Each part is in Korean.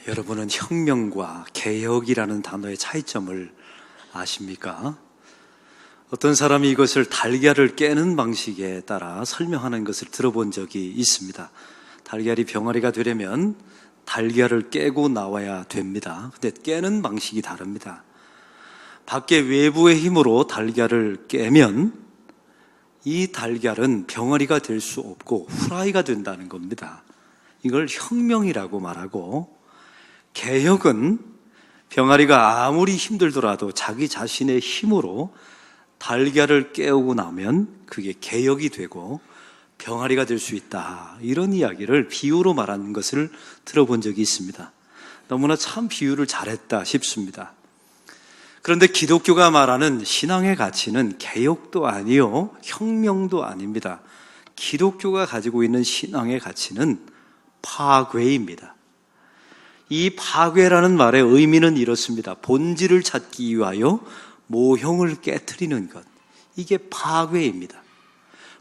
여러분은 혁명과 개혁이라는 단어의 차이점을 아십니까? 어떤 사람이 이것을 달걀을 깨는 방식에 따라 설명하는 것을 들어본 적이 있습니다. 달걀이 병아리가 되려면 달걀을 깨고 나와야 됩니다. 근데 깨는 방식이 다릅니다. 밖에 외부의 힘으로 달걀을 깨면 이 달걀은 병아리가 될 수 없고 후라이가 된다는 겁니다. 이걸 혁명이라고 말하고, 개혁은 병아리가 아무리 힘들더라도 자기 자신의 힘으로 달걀을 깨우고 나면 그게 개혁이 되고 병아리가 될 수 있다, 이런 이야기를 비유로 말하는 것을 들어본 적이 있습니다. 너무나 참 비유를 잘했다 싶습니다. 그런데 기독교가 말하는 신앙의 가치는 개혁도 아니요 혁명도 아닙니다. 기독교가 가지고 있는 신앙의 가치는 파괴입니다. 이 파괴라는 말의 의미는 이렇습니다. 본질을 찾기 위하여 모형을 깨트리는 것, 이게 파괴입니다.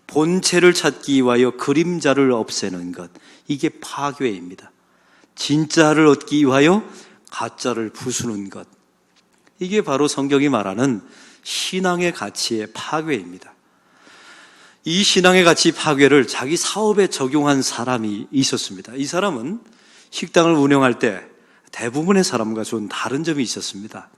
본체를 찾기 위하여 그림자를 없애는 것, 이게 파괴입니다. 진짜를 얻기 위하여 가짜를 부수는 것, 이게 바로 성경이 말하는 신앙의 가치의 파괴입니다. 이 신앙의 가치 파괴를 자기 사업에 적용한 사람이 있었습니다. 이 사람은 식당을 운영할 때 대부분의 사람과 좀 다른 점이 있었습니다.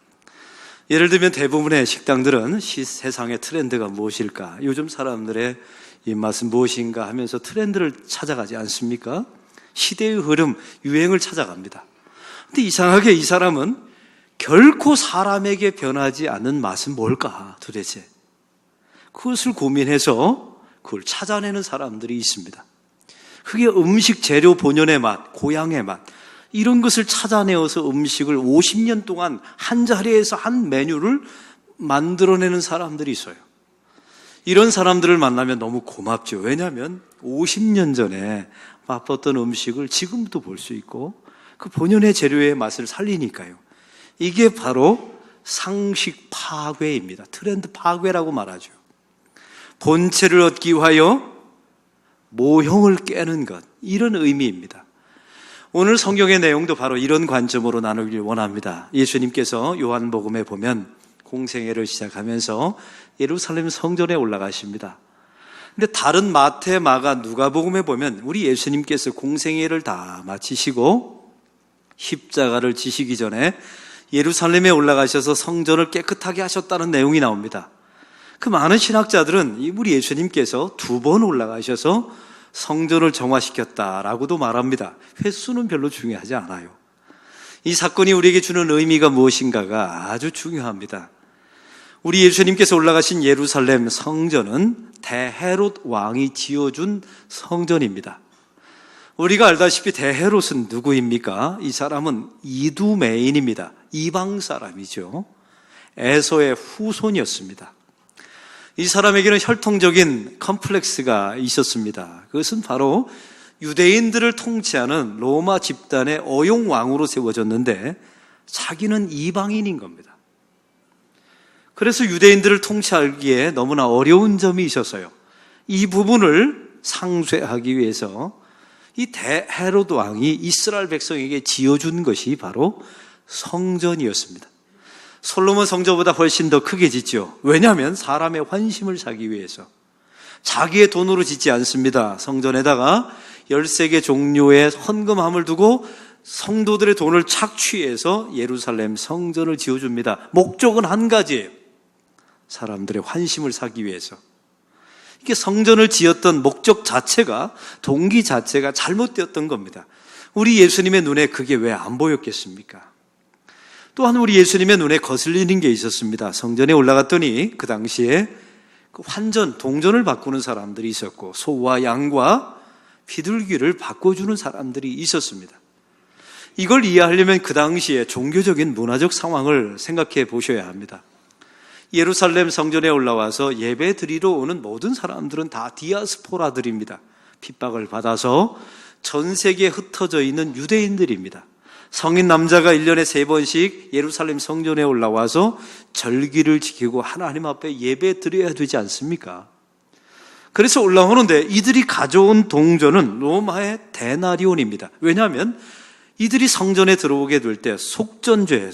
예를 들면 대부분의 식당들은 세상의 트렌드가 무엇일까, 요즘 사람들의 입맛은 무엇인가 하면서 트렌드를 찾아가지 않습니까? 시대의 흐름, 유행을 찾아갑니다. 근데 이상하게 이 사람은 결코 사람에게 변하지 않는 맛은 뭘까 도대체? 그것을 고민해서 그걸 찾아내는 사람들이 있습니다. 그게 음식 재료 본연의 맛, 고향의 맛, 이런 것을 찾아내어서 음식을 50년 동안 한 자리에서 한 메뉴를 만들어내는 사람들이 있어요. 이런 사람들을 만나면 너무 고맙죠. 왜냐하면 50년 전에 맛봤던 음식을 지금도 볼 수 있고 그 본연의 재료의 맛을 살리니까요. 이게 바로 상식 파괴입니다. 트렌드 파괴라고 말하죠. 본체를 얻기 위하여 모형을 깨는 것, 이런 의미입니다. 오늘 성경의 내용도 바로 이런 관점으로 나누길 원합니다. 예수님께서 요한복음에 보면 공생애를 시작하면서 예루살렘 성전에 올라가십니다. 근데 다른 마태, 마가, 누가복음에 보면 우리 예수님께서 공생애를 다 마치시고 십자가를 지시기 전에 예루살렘에 올라가셔서 성전을 깨끗하게 하셨다는 내용이 나옵니다. 그 많은 신학자들은 우리 예수님께서 2번 올라가셔서 성전을 정화시켰다라고도 말합니다. 횟수는 별로 중요하지 않아요. 이 사건이 우리에게 주는 의미가 무엇인가가 아주 중요합니다. 우리 예수님께서 올라가신 예루살렘 성전은 대헤롯 왕이 지어준 성전입니다. 우리가 알다시피 대헤롯은 누구입니까? 이 사람은 이두메인입니다. 이방 사람이죠. 에서의 후손이었습니다. 이 사람에게는 혈통적인 컴플렉스가 있었습니다. 그것은 바로 유대인들을 통치하는 로마 집단의 어용왕으로 세워졌는데 자기는 이방인인 겁니다. 그래서 유대인들을 통치하기에 너무나 어려운 점이 있었어요. 이 부분을 상쇄하기 위해서 이 대헤롯 왕이 이스라엘 백성에게 지어준 것이 바로 성전이었습니다. 솔로몬 성전보다 훨씬 더 크게 짓죠. 왜냐하면 사람의 환심을 사기 위해서. 자기의 돈으로 짓지 않습니다. 성전에다가 13개 종류의 헌금함을 두고 성도들의 돈을 착취해서 예루살렘 성전을 지어줍니다. 목적은 한 가지예요. 사람들의 환심을 사기 위해서. 이게 성전을 지었던 목적 자체가, 동기 자체가 잘못되었던 겁니다. 우리 예수님의 눈에 그게 왜 안 보였겠습니까? 또한 우리 예수님의 눈에 거슬리는 게 있었습니다. 성전에 올라갔더니 그 당시에 그 환전, 동전을 바꾸는 사람들이 있었고 소와 양과 비둘기를 바꿔주는 사람들이 있었습니다. 이걸 이해하려면 그 당시에 종교적인 문화적 상황을 생각해 보셔야 합니다. 예루살렘 성전에 올라와서 예배 드리러 오는 모든 사람들은 다 디아스포라들입니다. 핍박을 받아서 전 세계에 흩어져 있는 유대인들입니다. 성인 남자가 1년에 3번씩 예루살렘 성전에 올라와서 절기를 지키고 하나님 앞에 예배 드려야 되지 않습니까? 그래서 올라오는데 이들이 가져온 동전은 로마의 데나리온입니다. 왜냐하면 이들이 성전에 들어오게 될 때 속전죄,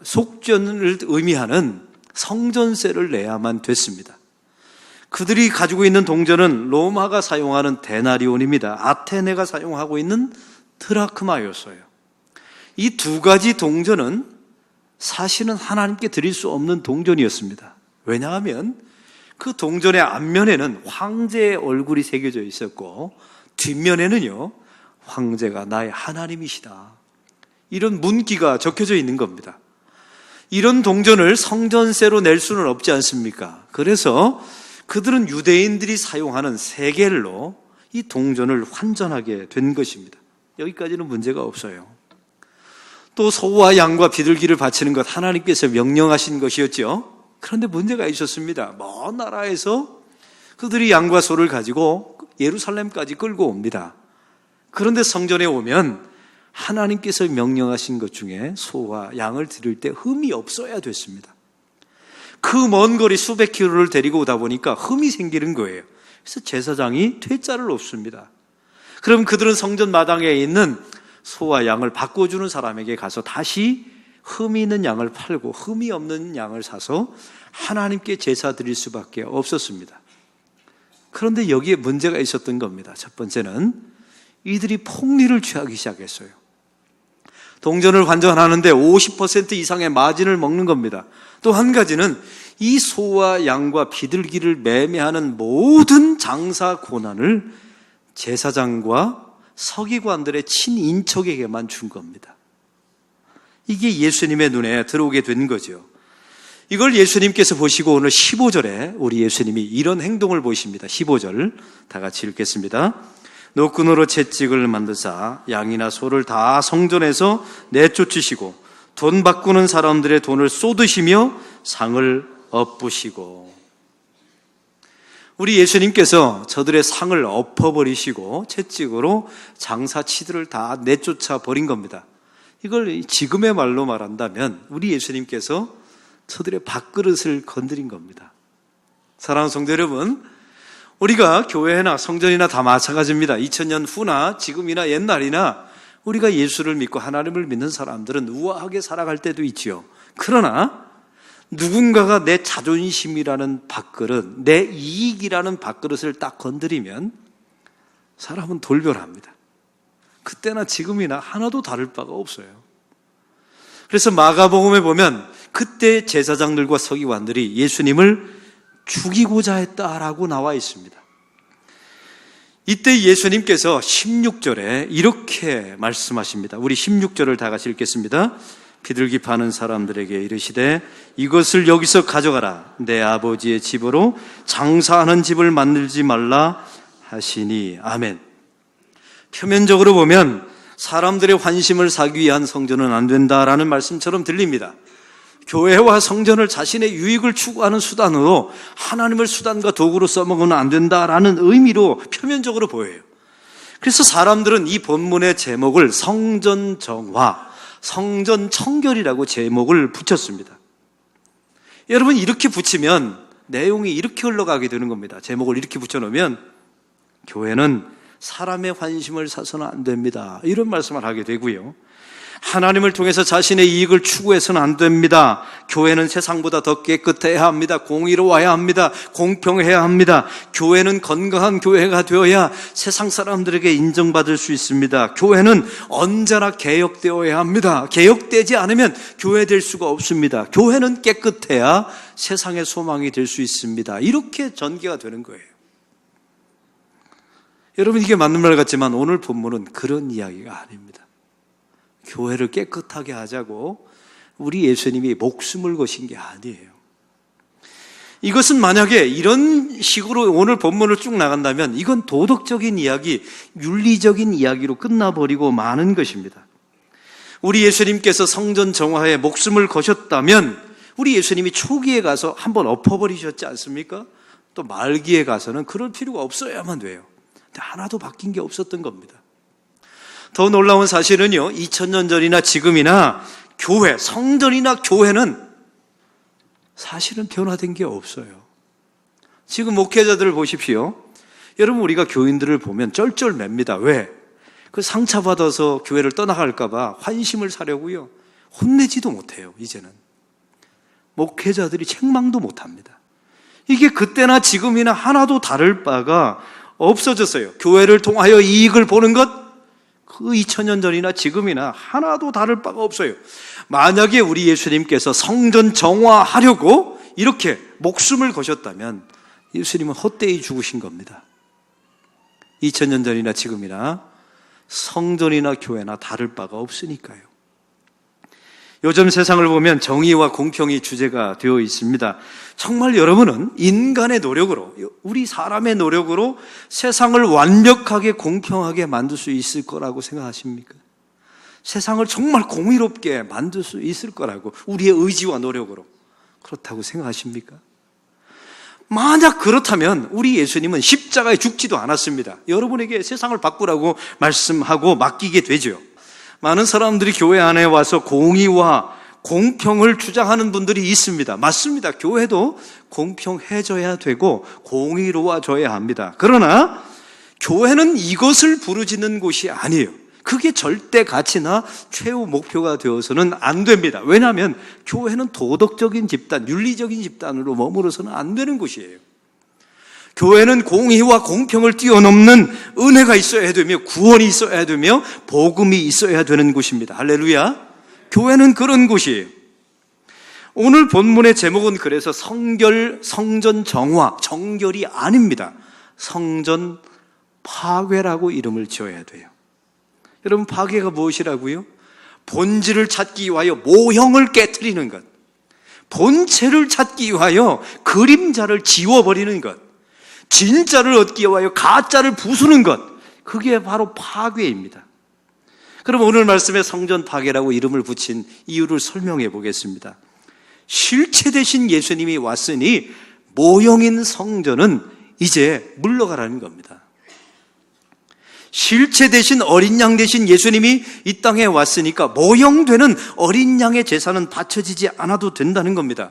속전을 의미하는 성전세를 내야만 됐습니다. 그들이 가지고 있는 동전은 로마가 사용하는 데나리온입니다. 아테네가 사용하고 있는 드라크마였어요. 이 두 가지 동전은 사실은 하나님께 드릴 수 없는 동전이었습니다. 왜냐하면 그 동전의 앞면에는 황제의 얼굴이 새겨져 있었고 뒷면에는요, 황제가 나의 하나님이시다, 이런 문기가 적혀져 있는 겁니다. 이런 동전을 성전세로 낼 수는 없지 않습니까? 그래서 그들은 유대인들이 사용하는 세겔로 이 동전을 환전하게 된 것입니다. 여기까지는 문제가 없어요. 또 소와 양과 비둘기를 바치는 것 하나님께서 명령하신 것이었죠. 그런데 문제가 있었습니다. 먼 나라에서 그들이 양과 소를 가지고 예루살렘까지 끌고 옵니다. 그런데 성전에 오면 하나님께서 명령하신 것 중에 소와 양을 드릴 때 흠이 없어야 됐습니다. 그 먼 거리 수백 킬로를 데리고 오다 보니까 흠이 생기는 거예요. 그래서 제사장이 퇴짜를 놓습니다. 그럼 그들은 성전 마당에 있는 소와 양을 바꿔주는 사람에게 가서 다시 흠이 있는 양을 팔고 흠이 없는 양을 사서 하나님께 제사 드릴 수밖에 없었습니다. 그런데 여기에 문제가 있었던 겁니다. 첫 번째는 이들이 폭리를 취하기 시작했어요. 동전을 환전하는데 50% 이상의 마진을 먹는 겁니다. 또 한 가지는 이 소와 양과 비둘기를 매매하는 모든 장사 권한을 제사장과 서기관들의 친인척에게만 준 겁니다. 이게 예수님의 눈에 들어오게 된 거죠. 이걸 예수님께서 보시고 오늘 15절에 우리 예수님이 이런 행동을 보이십니다. 15절 다 같이 읽겠습니다. 노끈으로 채찍을 만드사 양이나 소를 다 성전에서 내쫓으시고 돈 바꾸는 사람들의 돈을 쏟으시며 상을 엎으시고. 우리 예수님께서 저들의 상을 엎어버리시고 채찍으로 장사치들을 다 내쫓아 버린 겁니다. 이걸 지금의 말로 말한다면 우리 예수님께서 저들의 밥그릇을 건드린 겁니다. 사랑하는 성도 여러분, 우리가 교회나 성전이나 다 마찬가지입니다. 2000년 후나 지금이나 옛날이나 우리가 예수를 믿고 하나님을 믿는 사람들은 우아하게 살아갈 때도 있지요. 그러나 누군가가 내 자존심이라는 밥그릇, 내 이익이라는 밥그릇을 딱 건드리면 사람은 돌변합니다. 그때나 지금이나 하나도 다를 바가 없어요. 그래서 마가복음에 보면 그때 제사장들과 서기관들이 예수님을 죽이고자 했다라고 나와 있습니다. 이때 예수님께서 16절에 이렇게 말씀하십니다. 우리 16절을 다 같이 읽겠습니다. 비둘기 파는 사람들에게 이르시되 이것을 여기서 가져가라. 내 아버지의 집으로 장사하는 집을 만들지 말라 하시니. 아멘. 표면적으로 보면 사람들의 환심을 사기 위한 성전은 안 된다라는 말씀처럼 들립니다. 교회와 성전을 자신의 유익을 추구하는 수단으로 하나님을 수단과 도구로 써먹으면 안 된다라는 의미로 표면적으로 보여요. 그래서 사람들은 이 본문의 제목을 성전정화, 성전청결이라고 제목을 붙였습니다. 여러분, 이렇게 붙이면 내용이 이렇게 흘러가게 되는 겁니다. 제목을 이렇게 붙여놓으면 교회는 사람의 환심을 사서는 안 됩니다, 이런 말씀을 하게 되고요. 하나님을 통해서 자신의 이익을 추구해서는 안 됩니다. 교회는 세상보다 더 깨끗해야 합니다. 공의로워야 합니다. 공평해야 합니다. 교회는 건강한 교회가 되어야 세상 사람들에게 인정받을 수 있습니다. 교회는 언제나 개혁되어야 합니다. 개혁되지 않으면 교회 될 수가 없습니다. 교회는 깨끗해야 세상의 소망이 될 수 있습니다. 이렇게 전개가 되는 거예요. 여러분, 이게 맞는 말 같지만 오늘 본문은 그런 이야기가 아닙니다. 교회를 깨끗하게 하자고 우리 예수님이 목숨을 거신 게 아니에요. 이것은 만약에 이런 식으로 오늘 본문을 쭉 나간다면 이건 도덕적인 이야기, 윤리적인 이야기로 끝나버리고 마는 것입니다. 우리 예수님께서 성전 정화에 목숨을 거셨다면 우리 예수님이 초기에 가서 한번 엎어버리셨지 않습니까? 또 말기에 가서는 그럴 필요가 없어야만 돼요. 근데 하나도 바뀐 게 없었던 겁니다. 더 놀라운 사실은요, 2000년 전이나 지금이나 교회, 성전이나 교회는 사실은 변화된 게 없어요. 지금 목회자들을 보십시오. 여러분, 우리가 교인들을 보면 쩔쩔맵니다. 왜? 그 상처받아서 교회를 떠나갈까봐 환심을 사려고요. 혼내지도 못해요, 이제는. 목회자들이 책망도 못합니다. 이게 그때나 지금이나 하나도 다를 바가 없어졌어요. 교회를 통하여 이익을 보는 것, 그 2000년 전이나 지금이나 하나도 다를 바가 없어요. 만약에 우리 예수님께서 성전 정화하려고 이렇게 목숨을 거셨다면 예수님은 헛되이 죽으신 겁니다. 2000년 전이나 지금이나 성전이나 교회나 다를 바가 없으니까요. 요즘 세상을 보면 정의와 공평이 주제가 되어 있습니다. 정말 여러분은 인간의 노력으로, 우리 사람의 노력으로 세상을 완벽하게 공평하게 만들 수 있을 거라고 생각하십니까? 세상을 정말 공의롭게 만들 수 있을 거라고, 우리의 의지와 노력으로 그렇다고 생각하십니까? 만약 그렇다면 우리 예수님은 십자가에 죽지도 않았습니다. 여러분에게 세상을 바꾸라고 말씀하고 맡기게 되죠. 많은 사람들이 교회 안에 와서 공의와 공평을 주장하는 분들이 있습니다. 맞습니다. 교회도 공평해져야 되고 공의로워져야 합니다. 그러나 교회는 이것을 부르짖는 곳이 아니에요. 그게 절대 가치나 최후 목표가 되어서는 안 됩니다. 왜냐하면 교회는 도덕적인 집단, 윤리적인 집단으로 머무러서는 안 되는 곳이에요. 교회는 공의와 공평을 뛰어넘는 은혜가 있어야 되며 구원이 있어야 되며 복음이 있어야 되는 곳입니다. 할렐루야. 교회는 그런 곳이에요. 오늘 본문의 제목은 그래서 성전 정화, 정결이 아닙니다. 성전 파괴라고 이름을 지어야 돼요. 여러분, 파괴가 무엇이라고요? 본질을 찾기 위하여 모형을 깨트리는 것, 본체를 찾기 위하여 그림자를 지워버리는 것, 진짜를 얻기 위하여 가짜를 부수는 것, 그게 바로 파괴입니다. 그럼 오늘 말씀에 성전 파괴라고 이름을 붙인 이유를 설명해 보겠습니다. 실체 대신 예수님이 왔으니 모형인 성전은 이제 물러가라는 겁니다. 실체 대신 어린 양 대신 예수님이 이 땅에 왔으니까 모형되는 어린 양의 제사는 바쳐지지 않아도 된다는 겁니다.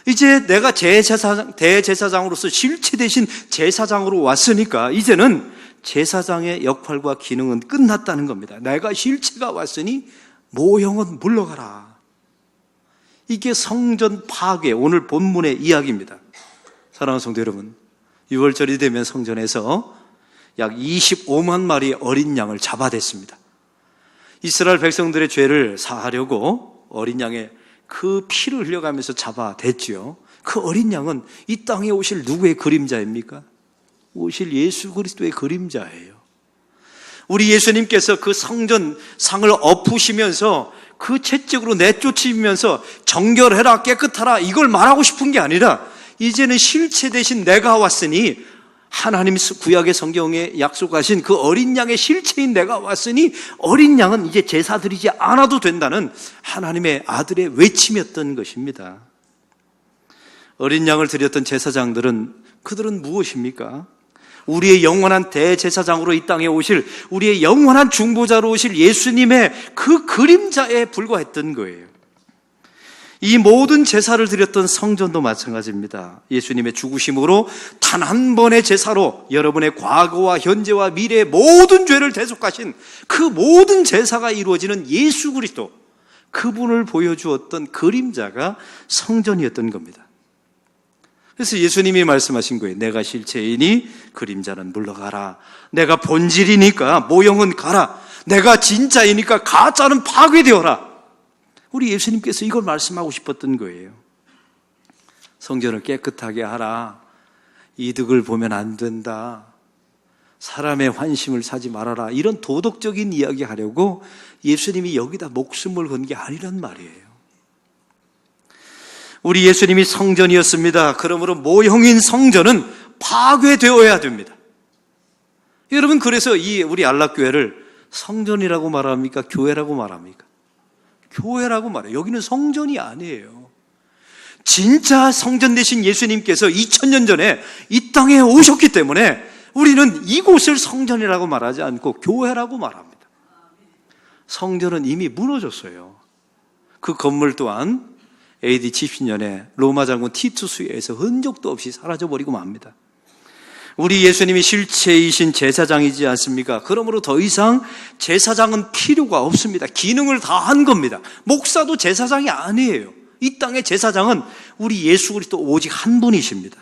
이제 내가 대제사장으로서 실체 대신 제사장으로 왔으니까 이제는 제사장의 역할과 기능은 끝났다는 겁니다. 내가 실체가 왔으니 모형은 물러가라. 이게 성전 파괴, 오늘 본문의 이야기입니다. 사랑하는 성도 여러분, 6월절이 되면 성전에서 약 25만 마리의 어린 양을 잡아댔습니다. 이스라엘 백성들의 죄를 사하려고 어린 양의 그 피를 흘려가면서 잡아댔지요. 그 어린 양은 이 땅에 오실 누구의 그림자입니까? 오실 예수 그리스도의 그림자예요. 우리 예수님께서 그 성전 상을 엎으시면서 그 채찍으로 내쫓으면서 정결해라, 깨끗하라, 이걸 말하고 싶은 게 아니라 이제는 실체 대신 내가 왔으니, 하나님 구약의 성경에 약속하신 그 어린 양의 실체인 내가 왔으니 어린 양은 이제 제사 드리지 않아도 된다는 하나님의 아들의 외침이었던 것입니다. 어린 양을 드렸던 제사장들은, 그들은 무엇입니까? 우리의 영원한 대제사장으로 이 땅에 오실, 우리의 영원한 중보자로 오실 예수님의 그 그림자에 불과했던 거예요. 이 모든 제사를 드렸던 성전도 마찬가지입니다. 예수님의 죽으심으로 단 한 번의 제사로 여러분의 과거와 현재와 미래의 모든 죄를 대속하신 그 모든 제사가 이루어지는 예수 그리스도, 그분을 보여주었던 그림자가 성전이었던 겁니다. 그래서 예수님이 말씀하신 거예요. 내가 실체이니 그림자는 물러가라. 내가 본질이니까 모형은 가라. 내가 진짜이니까 가짜는 파괴되어라. 우리 예수님께서 이걸 말씀하고 싶었던 거예요. 성전을 깨끗하게 하라. 이득을 보면 안 된다. 사람의 환심을 사지 말아라. 이런 도덕적인 이야기 하려고 예수님이 여기다 목숨을 건 게 아니란 말이에요. 우리 예수님이 성전이었습니다. 그러므로 모형인 성전은 파괴되어야 됩니다. 여러분, 그래서 우리 안락교회를 성전이라고 말합니까? 교회라고 말합니까? 교회라고 말해요. 여기는 성전이 아니에요. 진짜 성전 되신 예수님께서 2000년 전에 이 땅에 오셨기 때문에 우리는 이곳을 성전이라고 말하지 않고 교회라고 말합니다. 성전은 이미 무너졌어요. 그 건물 또한 AD 70년에 로마 장군 티투스에 의해서 흔적도 없이 사라져버리고 맙니다. 우리 예수님이 실체이신 제사장이지 않습니까? 그러므로 더 이상 제사장은 필요가 없습니다. 기능을 다 한 겁니다. 목사도 제사장이 아니에요. 이 땅의 제사장은 우리 예수 그리스도 오직 한 분이십니다.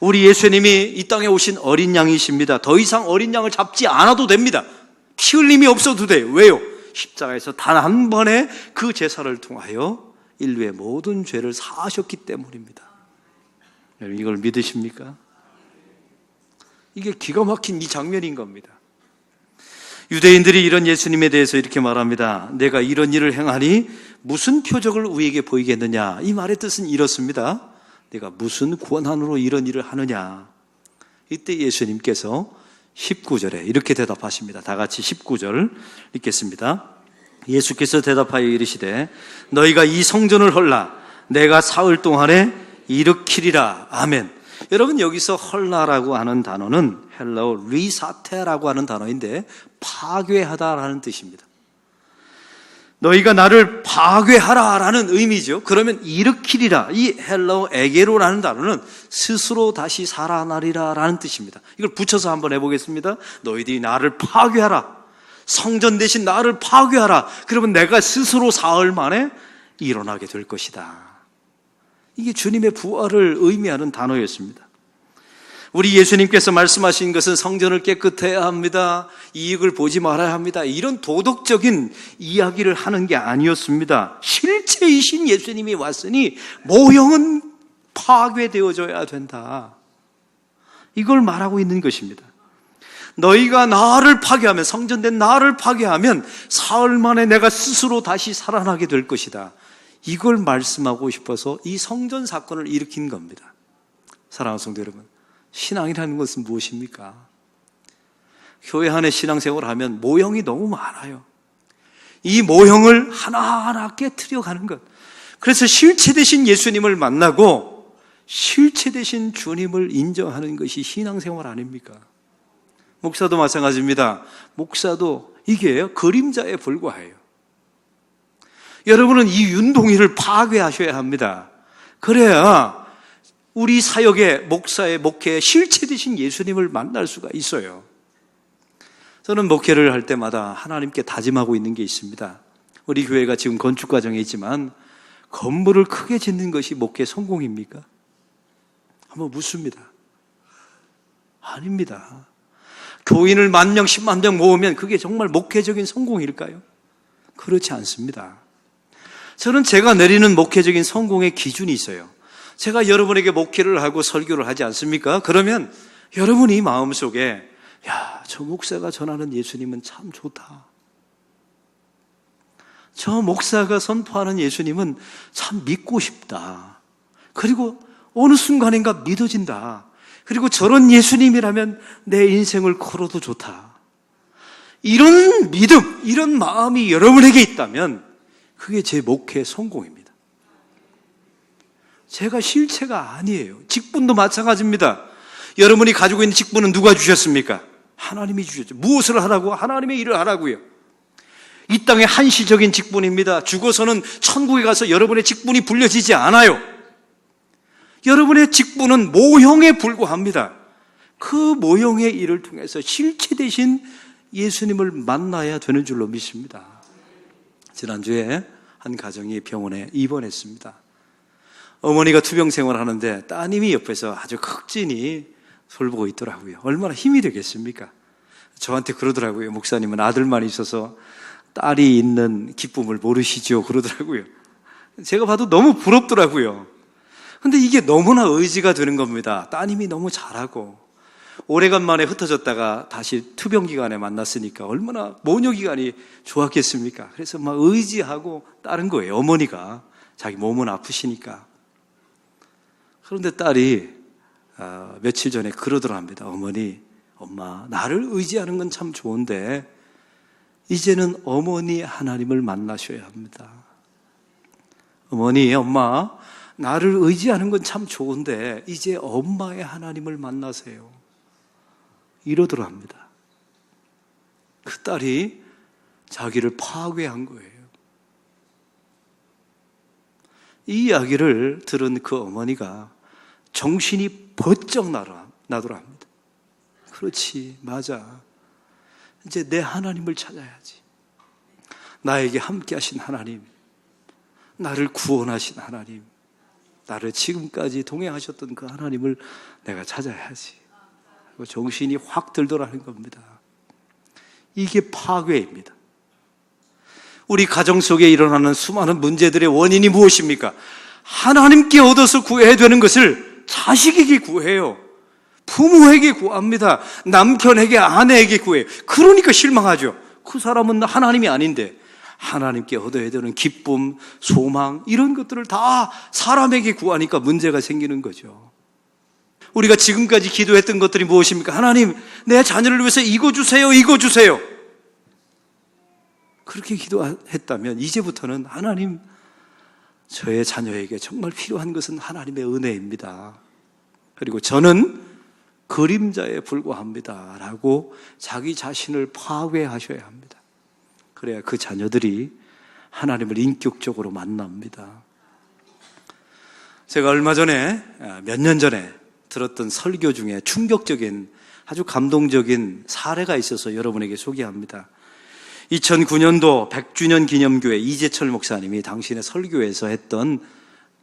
우리 예수님이 이 땅에 오신 어린 양이십니다. 더 이상 어린 양을 잡지 않아도 됩니다. 피 흘림이 없어도 돼요. 왜요? 십자가에서 단 한 번의 그 제사를 통하여 인류의 모든 죄를 사하셨기 때문입니다. 여러분, 이걸 믿으십니까? 이게 기가 막힌 이 장면인 겁니다. 유대인들이 이런 예수님에 대해서 이렇게 말합니다. 내가 이런 일을 행하니 무슨 표적을 우리에게 보이겠느냐. 이 말의 뜻은 이렇습니다. 내가 무슨 권한으로 이런 일을 하느냐. 이때 예수님께서 19절에 이렇게 대답하십니다. 다 같이 19절 읽겠습니다. 예수께서 대답하여 이르시되 너희가 이 성전을 헐라 내가 사흘 동안에 일으키리라. 아멘. 여러분, 여기서 헐라라고 하는 단어는 헬라어 리사테라고 하는 단어인데 파괴하다라는 뜻입니다. 너희가 나를 파괴하라라는 의미죠. 그러면 일으키리라, 이 헬라어 에게로라는 단어는 스스로 다시 살아나리라라는 뜻입니다. 이걸 붙여서 한번 해보겠습니다. 너희들이 나를 파괴하라, 성전 대신 나를 파괴하라. 그러면 내가 스스로 사흘 만에 일어나게 될 것이다. 이게 주님의 부활을 의미하는 단어였습니다. 우리 예수님께서 말씀하신 것은 성전을 깨끗해야 합니다, 이익을 보지 말아야 합니다, 이런 도덕적인 이야기를 하는 게 아니었습니다. 실체이신 예수님이 왔으니 모형은 파괴되어져야 된다, 이걸 말하고 있는 것입니다. 너희가 나를 파괴하면, 성전된 나를 파괴하면 사흘 만에 내가 스스로 다시 살아나게 될 것이다, 이걸 말씀하고 싶어서 이 성전 사건을 일으킨 겁니다. 사랑하는 성도 여러분, 신앙이라는 것은 무엇입니까? 교회 안에 신앙생활을 하면 모형이 너무 많아요. 이 모형을 하나하나 깨트려 가는 것. 그래서 실체 되신 예수님을 만나고 실체 되신 주님을 인정하는 것이 신앙생활 아닙니까? 목사도 마찬가지입니다. 목사도 이게 그림자에 불과해요. 여러분은 이 윤동이를 파괴하셔야 합니다. 그래야 우리 사역의 목사의 목회에 실체 되신 예수님을 만날 수가 있어요. 저는 목회를 할 때마다 하나님께 다짐하고 있는 게 있습니다. 우리 교회가 지금 건축 과정에 있지만 건물을 크게 짓는 것이 목회 성공입니까? 한번 묻습니다. 아닙니다. 교인을 10,000명, 10만 명 모으면 그게 정말 목회적인 성공일까요? 그렇지 않습니다. 저는 제가 내리는 목회적인 성공의 기준이 있어요. 제가 여러분에게 목회를 하고 설교를 하지 않습니까? 그러면 여러분이 마음속에 야, 저 목사가 전하는 예수님은 참 좋다, 저 목사가 선포하는 예수님은 참 믿고 싶다, 그리고 어느 순간인가 믿어진다, 그리고 저런 예수님이라면 내 인생을 걸어도 좋다, 이런 믿음, 이런 마음이 여러분에게 있다면 그게 제 목회의 성공입니다. 제가 실체가 아니에요. 직분도 마찬가지입니다. 여러분이 가지고 있는 직분은 누가 주셨습니까? 하나님이 주셨죠. 무엇을 하라고? 하나님의 일을 하라고요. 이 땅의 한시적인 직분입니다. 죽어서는 천국에 가서 여러분의 직분이 불려지지 않아요. 여러분의 직분은 모형에 불과합니다. 그 모형의 일을 통해서 실체 되신 예수님을 만나야 되는 줄로 믿습니다. 지난주에 한 가정이 병원에 입원했습니다. 어머니가 투병 생활을 하는데 따님이 옆에서 아주 극진히 돌보고 있더라고요. 얼마나 힘이 되겠습니까? 저한테 그러더라고요. 목사님은 아들만 있어서 딸이 있는 기쁨을 모르시죠? 그러더라고요. 제가 봐도 너무 부럽더라고요. 근데 이게 너무나 의지가 되는 겁니다. 따님이 너무 잘하고 오래간만에 흩어졌다가 다시 투병 기간에 만났으니까 얼마나 모녀 기간이 좋았겠습니까? 그래서 막 의지하고 따른 거예요. 어머니가 자기 몸은 아프시니까. 그런데 딸이 며칠 전에 그러더랍니다. 어머니, 엄마, 나를 의지하는 건 참 좋은데 이제는 어머니 하나님을 만나셔야 합니다. 어머니, 엄마, 나를 의지하는 건 참 좋은데 이제 엄마의 하나님을 만나세요. 이러더랍니다. 그 딸이 자기를 파괴한 거예요. 이 이야기를 들은 그 어머니가 정신이 번쩍 나더랍니다. 그렇지, 맞아. 이제 내 하나님을 찾아야지. 나에게 함께 하신 하나님, 나를 구원하신 하나님, 나를 지금까지 동행하셨던 그 하나님을 내가 찾아야지. 정신이 확 들더라는 겁니다. 이게 파괴입니다. 우리 가정 속에 일어나는 수많은 문제들의 원인이 무엇입니까? 하나님께 얻어서 구해야 되는 것을 자식에게 구해요. 부모에게 구합니다. 남편에게, 아내에게 구해요. 그러니까 실망하죠. 그 사람은 하나님이 아닌데 하나님께 얻어야 되는 기쁨, 소망 이런 것들을 다 사람에게 구하니까 문제가 생기는 거죠. 우리가 지금까지 기도했던 것들이 무엇입니까? 하나님, 내 자녀를 위해서 이거 주세요, 이거 주세요. 그렇게 기도했다면 이제부터는 하나님, 저의 자녀에게 정말 필요한 것은 하나님의 은혜입니다. 그리고 저는 그림자에 불과합니다 라고 자기 자신을 파괴하셔야 합니다. 그래야 그 자녀들이 하나님을 인격적으로 만납니다. 제가 얼마 전에, 몇 년 전에 들었던 설교 중에 충격적인 아주 감동적인 사례가 있어서 여러분에게 소개합니다. 2009년도 100주년 기념교회 이재철 목사님이 당신의 설교에서 했던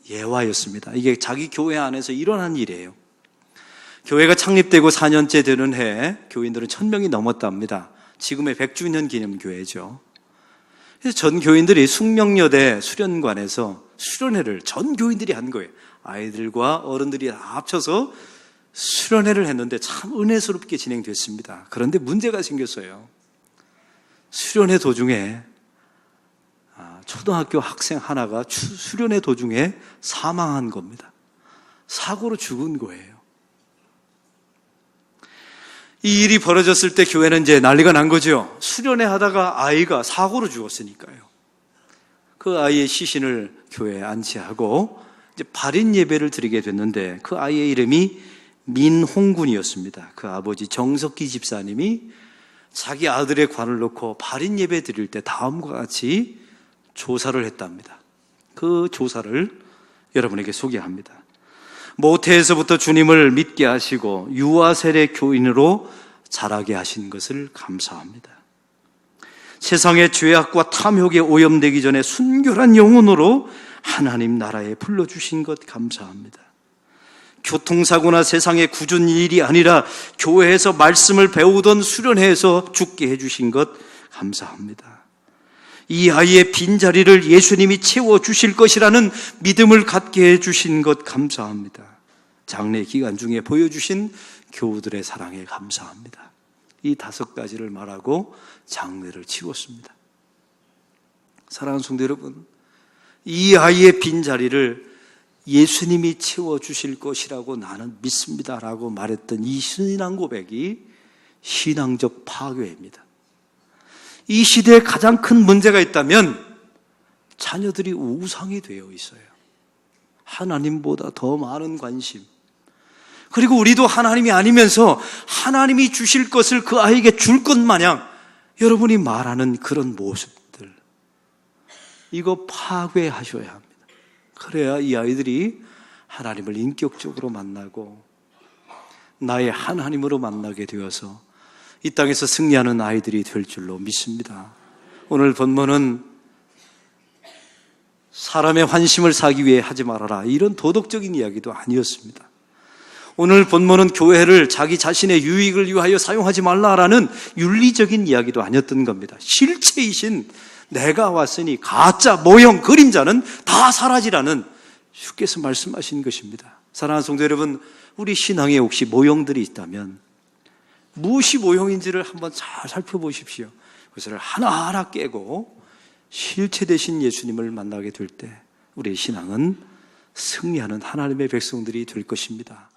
예화였습니다. 이게 자기 교회 안에서 일어난 일이에요. 교회가 창립되고 4년째 되는 해 교인들은 1000명이 넘었답니다. 지금의 100주년 기념교회죠. 그래서 전 교인들이 숙명여대 수련관에서 수련회를 전 교인들이 한 거예요. 아이들과 어른들이 합쳐서 수련회를 했는데 참 은혜스럽게 진행됐습니다. 그런데 문제가 생겼어요. 수련회 도중에 초등학교 학생 하나가 수련회 도중에 사망한 겁니다. 사고로 죽은 거예요. 이 일이 벌어졌을 때 교회는 이제 난리가 난 거죠. 수련회 하다가 아이가 사고로 죽었으니까요. 그 아이의 시신을 교회에 안치하고 이제 발인 예배를 드리게 됐는데 그 아이의 이름이 민홍군이었습니다. 그 아버지 정석기 집사님이 자기 아들의 관을 놓고 발인 예배 드릴 때 다음과 같이 조사를 했답니다. 그 조사를 여러분에게 소개합니다. 모태에서부터 주님을 믿게 하시고 유아 세례 교인으로 자라게 하신 것을 감사합니다. 세상의 죄악과 탐욕에 오염되기 전에 순결한 영혼으로 하나님 나라에 불러주신 것 감사합니다. 교통사고나 세상의 굳은 일이 아니라 교회에서 말씀을 배우던 수련회에서 죽게 해주신 것 감사합니다. 이 아이의 빈자리를 예수님이 채워주실 것이라는 믿음을 갖게 해주신 것 감사합니다. 장례 기간 중에 보여주신 교우들의 사랑에 감사합니다. 이 5가지를 말하고 장례를 치렀습니다. 사랑하는 성도 여러분, 이 아이의 빈자리를 예수님이 채워주실 것이라고 나는 믿습니다라고 말했던 이 신앙 고백이 신앙적 파괴입니다. 이 시대에 가장 큰 문제가 있다면 자녀들이 우상이 되어 있어요. 하나님보다 더 많은 관심. 그리고 우리도 하나님이 아니면서 하나님이 주실 것을 그 아이에게 줄 것 마냥 여러분이 말하는 그런 모습들, 이거 파괴하셔야 합니다. 그래야 이 아이들이 하나님을 인격적으로 만나고 나의 하나님으로 만나게 되어서 이 땅에서 승리하는 아이들이 될 줄로 믿습니다. 오늘 본문은 사람의 환심을 사기 위해 하지 말아라, 이런 도덕적인 이야기도 아니었습니다. 오늘 본문은 교회를 자기 자신의 유익을 위하여 사용하지 말라라는 윤리적인 이야기도 아니었던 겁니다. 실체이신 내가 왔으니 가짜, 모형, 그림자는 다 사라지라는 주께서 말씀하신 것입니다. 사랑하는 성도 여러분, 우리 신앙에 혹시 모형들이 있다면 무엇이 모형인지를 한번 잘 살펴보십시오. 그것을 하나하나 깨고 실체 되신 예수님을 만나게 될 때 우리의 신앙은 승리하는 하나님의 백성들이 될 것입니다.